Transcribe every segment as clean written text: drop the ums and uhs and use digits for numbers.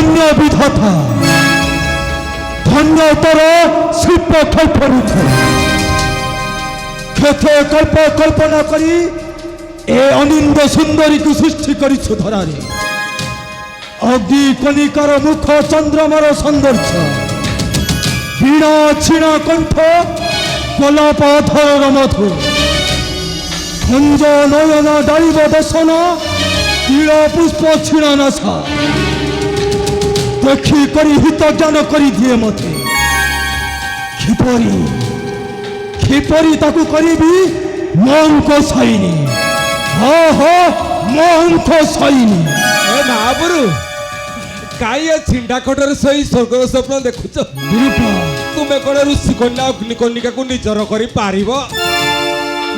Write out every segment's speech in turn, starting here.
ধন্য বিধাতা, ধন্য তোর শিল্প কল্পরূপ। ক্ষেত্রে কল্পনা করি এ অনিন্দ সুন্দরীকে সৃষ্টি করিছ ধরারে। অগ্নি কণিকার মুখ চন্দ্রমার সৌন্দর্য, বীণা ছিণা কণ্ঠ গোলাপ ধর মধু, খঞ্জ নয়ন ডালিব দর্শন তীর পুষ্প ছিণা নাশা। দেখি করি হিত জ্ঞান করি দিয়ে মতে କ୍ଷିପରି ତାକୁ କରିବି ମହଙ୍କ ସଇନି। ମହଙ୍କ ସଇନି। ଏ ମହାପୁରୁ କାଇ ଏ ଛିଣ୍ଡା ଖଟରେ ଶୋଇ ସ୍ୱର୍ଗର ସ୍ୱପ୍ନ ଦେଖୁଛ? ତୁମେ କଣ ଋଷି କନ୍ୟା ଅଗ୍ନି କନ୍ୟକାକୁ ନିଜର କରିପାରିବ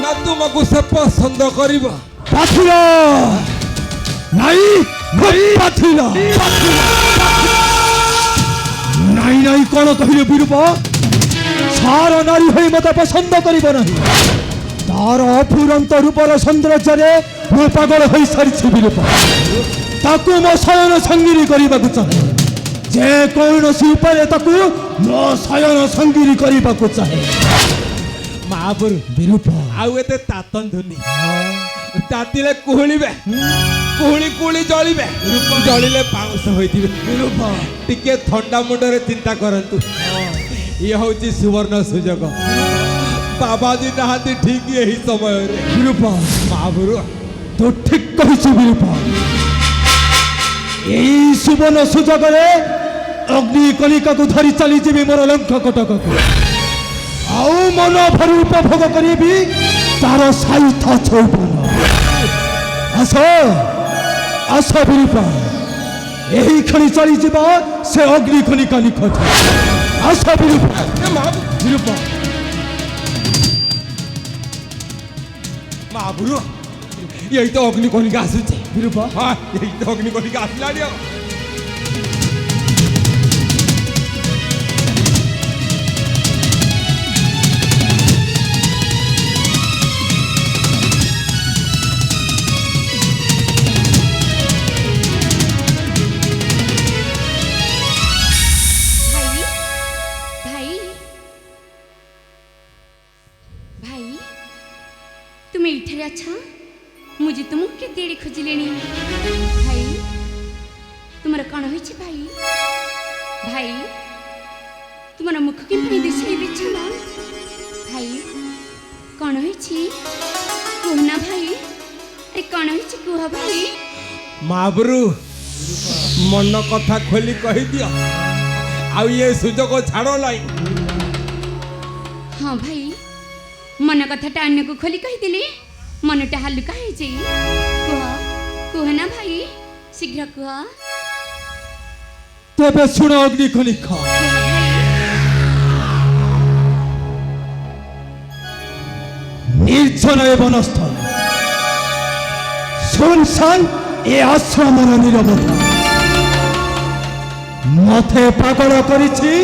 ନା ତୁମକୁ ସେ ପସନ୍ଦ କରିବ? ପାଥିଲ ନାଇଁ ପାଥିଲ ନାଇଁ ନାଇଁ କଣ କହିଲେ ବିରୂପ? ସାର ନାରୀ ହୋଇ ମତେ ପସନ୍ଦ କରିବ ନାହିଁ। ତାର ଅଫୁରନ୍ତ ରୂପର ସୌନ୍ଦର୍ଯ୍ୟରେ ମୁଁ ପାଗଳ ହୋଇସାରିଛି ବିରୂପ। ତାକୁ ମୋ ଶୟନ ସଙ୍ଗିନୀ କରିବାକୁ ଚାହେଁ। ଯେ କୌଣସି ଉପାୟରେ ତାକୁ ମୋ ଶୟନ ସଙ୍ଗିନୀ କରିବାକୁ ଚାହେଁ। ମହାପୁରୁ ବିରୂପ ଆଉ ଏତେ ତାତନ୍ତୁନି। ତାତିଲେ କୁହୁଳିବେ, କୁହୁଳି ଜଳିବେ, ଜଳିଲେ ପାଉଁଶ ହୋଇଥିବେ। ଟିକେ ଥଣ୍ଡା ମୁଣ୍ଡରେ ଚିନ୍ତା କରନ୍ତୁ। ଇଏ ହଉଛି ସୁବର୍ଣ୍ଣ ସୁଯୋଗ। ବାବାଜୀ ନାହାନ୍ତି ଠିକ ଏହି ସମୟରେ। ବିରୂପ ମହାପୁରୁ ତୁ ଠିକ କହିଛୁ ବିରୂପ। এই সুবর্ণ সুযোগরে অগ্নি কণিকাକୁ ଧରି ଚାଲିଯିବି ମୋର ଲଙ୍ଘ କଟକକୁ। ଆଉ ମନ ଭରି ଉପଭୋଗ କରିବି ତାର ସାଇଥ ଚୌବନ। ଆସ ଆସ ବିରୂପ, ଏହି କ୍ଷଣି ଚାଲିଯିବ ସେ ଅଗ୍ନି କଣିକା ନିକଟ। ଆସ ବିରୂପ। ବିରୂପ ମହାପୁରୁ ଏଇ ତ ଅଗ୍ନି କଣିକା ଆସୁଛି। ବିରୂପ ହଁ ଏଇ ତ ଅଗ୍ନି କଣିକା ଆସିଲାଣି। ଆଉ তুমি এখানে আছো? মুঝে তোমাকে কেতে খুঁজিলেনি। ভাই তোমার কଣ হয়েছে? ভাই ভাই তোমার মুখ কেমনি দিশাই বিছান? ভাই কଣ হয়েছে কুহ না ভাই। আরে কଣ হয়েছে কুহ ভাই। ମହାପୁରୁ ମନ କଥା ଖୋଲି କହିଦିଅ। ଆଉ ଇଏ ସୁଯୋଗ ଛାଡ଼ ନାହିଁ। ହଁ ଭାଇ मन कथाटा अन्य को खोली कहीदेली मनटा हालुका हो जाई। कुह कुह ना भाई शीघ्र कुह। तेबे सुन अग्नि कणिका, निर्जन ए बनस्थल सुनसान ए आश्रमर नीरवता मते पागल करिछि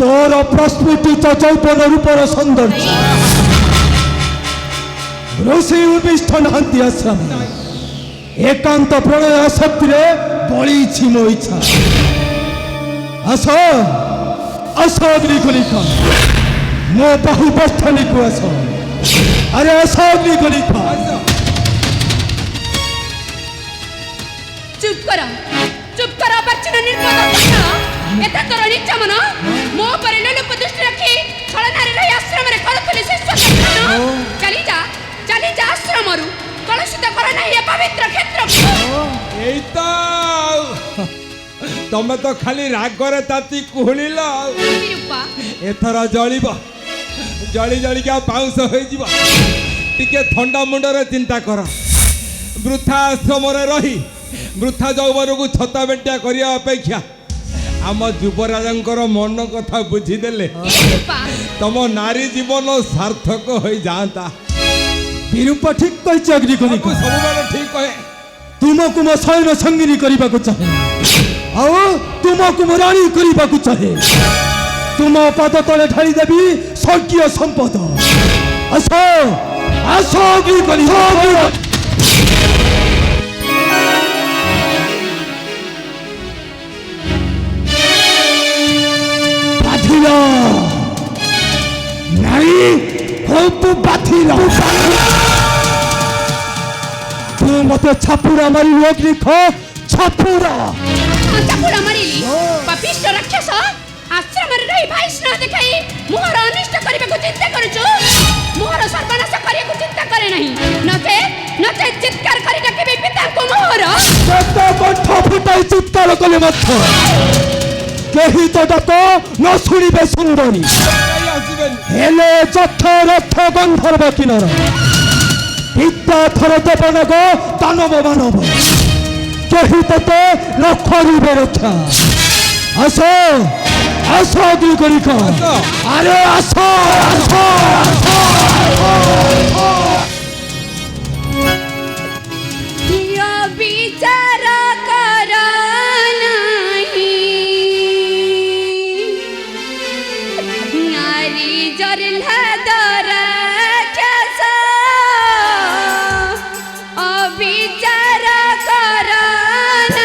तोर प्रस्फुटित चौपन रूपर सौंदर्य। ऋषि उर्मिष्ठ नाहांती आश्रम एकांत प्रणय आसक्ति बळीछि मो इच्छा। आस आस अग्नि कणिका मो बाहु बस्थानी को आस। अरे आस अग्नि कणिका। चुप करो बच्चन निर्मल एता तोर निचा मन मो पर लोलुप दृष्टि रखी छलनारी रही आश्रम रे करथुली से चली जा आश्रमरु कलुषित कर नहीं ये पवित्र क्षेत्र। एई तो तमे तो खाली रागरे ताती कुहुलिल। विरूपा एथर जलिब जली जली क्या पाउंस होई जीव। टिके ठंडा मुंडरे चिंता कर। वृथा आश्रम रे रही वृथा जौवन को छता बेटिया करिया अपेक्षा आम युवराजंकर मन कथा बुझीदेले तम नारी जीवन सार्थक हो जाता। विरूप ठीक कहिछि अग्नि कणिका। सबुबेले ठीक कहे। तुमको मो शयन संगिनी करबाकू चाहे आओ तुमको मो रानी करबाकू चाहे। तुम पद तले ढाली देवी स्वर्गीय संपद। आस आस अग्नि कणिका। ବାଥିଲ ନାଇଁ ହଉ ତୁ ବାଥିଲ ତୁ ମତେ ଛାପୁରା ମାରି ଅଗ୍ନି ଖ ଛାପୁରା ଚାପୁଡ଼ା ମାରିଲି ପାପିଷ୍ଟ ରାକ୍ଷସ ଆଶ୍ରମରେ ରହି ଭାଇ ସ୍ନେହ ଦେଖାଇ ମୋହର ଅନିଷ୍ଟ କରିବାକୁ ଚିନ୍ତା କରୁଛୁ ମୋହର ସର୍ବନାଶ କରିବାକୁ ଚିନ୍ତା କରେ ନାହିଁ ନଚେତ ଚିତ୍କାର କରି ଡାକିବି ପିତାଙ୍କୁ ମୋହର କେତେ କଣ୍ଠ ଫୁଟାଇ ଚିତ୍କାର କଲେ ମଧ୍ୟ କେହି ତ ଡାକ ନ ଶୁଣିବେ ସୁନ୍ଦରୀ କାହିଁ ଆସିବେନି ହେଲେ ଯଥ ରଥ ଗନ୍ଧର୍ବ କିନର ବିଦ୍ୟା ଥର ଦେବନଗ ଦାନବ ମାନବ କେହି ତତେ ନ କରିବେ ରକ୍ଷା ଆସ ଆସ ଦୁଇକରିକ ଆରେ ଆସ ଆସ ବିଚାର କର ନାହିଁ ନାରୀ ଜର୍ଲାଦର ରାକ୍ଷସ ଅବିଚାର କର ନାହିଁ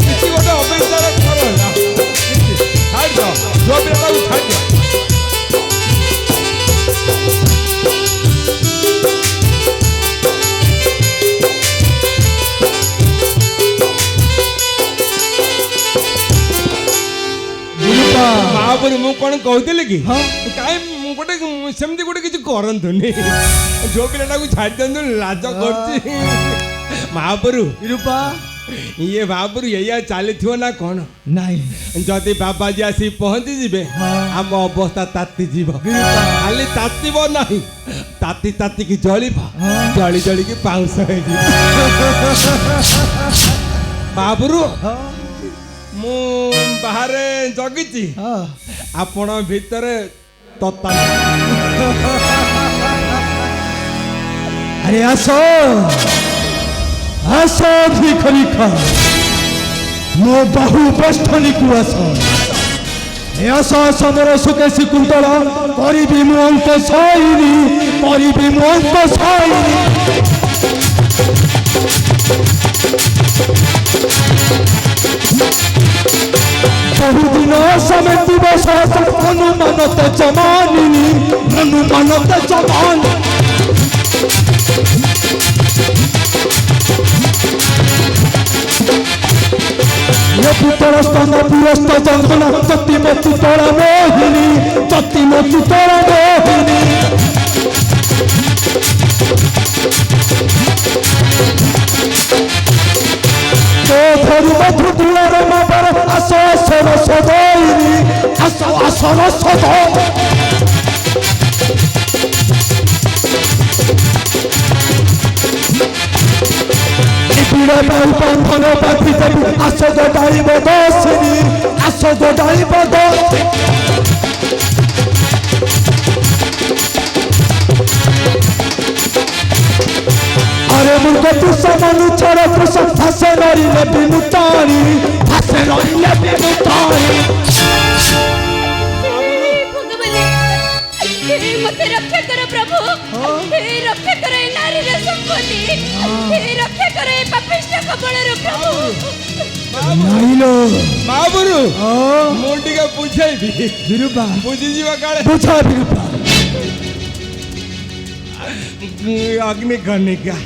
କିଛି ଗୋଟେ ଅବିଚାର କର ନା ଛାଡ଼ ଝିଅ ପିଲାଟାକୁ ଛାଡ଼ ମହାପୁରୁ ମୁଁ କଣ କହୁଥିଲି କି କାହିଁ ମୁଁ ଗୋଟେ ସେମିତି ଗୋଟେ କିଛି କରନ୍ତୁନି ଝିଅ ପିଲାଟାକୁ ଛାଡ଼ି ଦିଅନ୍ତୁ ଲାଜ କରୁଛି ମହାପୁରୁ ରୂପା ଇଏ ମହାପୁରୁ ଏଇଆ ଚାଲିଥିବ ନା କଣ ନାଇଁ ଯଦି ବାବାଜୀ ଆସି ପହଞ୍ଚିଯିବେ ଆମ ଅବସ୍ଥା ତାତିଯିବ ଖାଲି ତାତିବ ନାହିଁ ତାତିକି ଜଳିବ ଜଳି ଜଳିକି ପାଉଁଶ ହେଇଯିବ ମହାପୁରୁ ମୁଁ ବାହାରେ ଜଗିଛି ଆପଣ ଭିତରେ ତତା ଆରେ ଆସ ଆସ ଧିଖରିଖ ମୋ ବାହୁ ବେଷ୍ଟନୀକୁ ଆସ ଏ ଆସ ସମର ସୁକେଶୀ କୁନ୍ତଳ କରିବି ମୁଁ ଅଙ୍କ ସଇନି କରିବି ମୁଁ ଅଙ୍କ ସଇନି বহুদিন সমেতি বসত হনুমানত জমানিনি হনুমানত জমান পুতর স্তন পুরস্ত জঙ্গল চতিমতি তোরা মোহিনী চতিমতি তোরা মোহিনী ধরু মধু দুয়ার মাবার আস আসর সদয়নি আস আসর সদয় বন্ধন পাখি দেবী আস গোটাইব দশিনী আস গোটাইব দশ ଯୁଗ ପୁଷ ମନୁଛର ପୁଷ ଭାଷେ ନରିଲେ ବିମୁତାଣି ଭାଷେ ନରିଲେ ବିମୁତାଣି हे मते रक्षा कर प्रभु हे रक्षा कर नारी रे संपत्ति हे रक्षा कर पापिष्ट कबळर प्रभु नाइलो महापुरु मुंडिका बुझाइबी ବିରୁପା बुझी जीवा काळे ବୁଝା ବିରୁପା अग्नि कनिका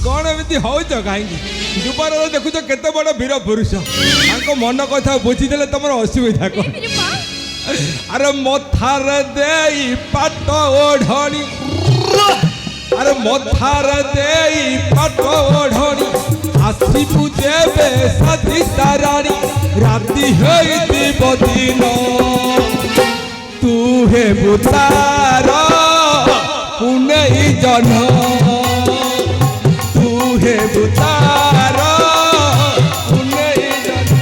कौन एमती हौच कहीं दुपार देखुच केते बड़ वीर पुरुष मन कथा बुझीदे तुम असुविधा कौन बिरुपा अरे मथार दे पाट ओढ़नी अरे मथार दे पाट ओढ़नी आसबू देवे साथी ताराणी राति होइब दिन तू हे बुतार पुनई जन तू हे बुतार पुनई जन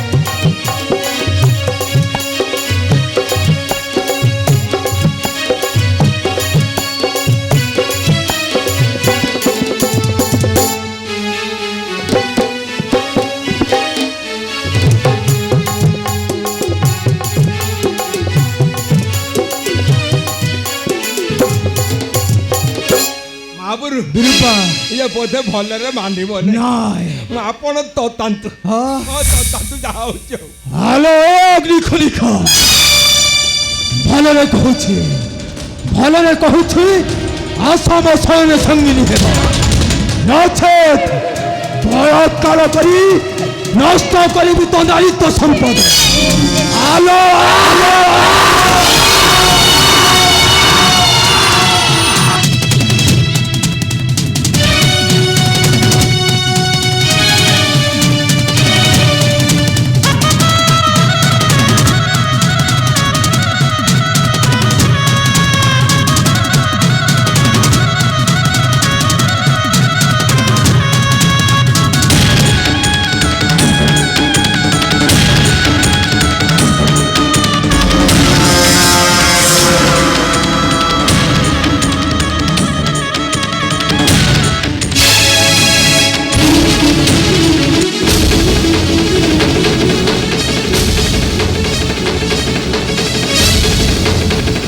महापुरु ବିରୁପା ये बोधे भलरे मानिबने ନାଇଁ आपण तो तंतु ହଁ तो तंतु जा होछ ହ୍ୟାଲୋ ଅଗ୍ନି ଖଲିକା ଭଲରେ କହୁଛି ଆସାମ ସୈନ୍ୟ ସଙ୍ଗିନୀ ହେବ ନଚେତ ବଳାତ୍କାର କରି ନଷ୍ଟ କରିବି ତ ନାରୀତ୍ୱ ସମ୍ପଦ ଆଲୋ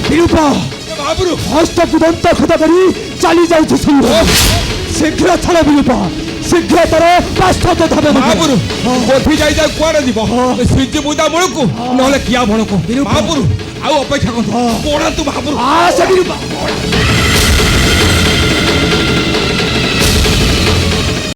ବିରୁପା महापुरु ହସ୍ତକୁ ଦନ୍ତ ଖୋଦା କରି ଚାଲି ଯାଉଛି ସୁନ୍ଦର ଶୀଘ୍ର ଛାଡ଼ ବିରୁପା ଶୀଘ୍ର ତାର ପାସ୍ତତ ଧବେ महापुरु बोथी जाई जा कुआरे दिबो स्विच बुदा मुळकु नहले किया भणकु महापुरु आउ अपेक्षा कर कोणा तू महापुरु आसे बिरुपा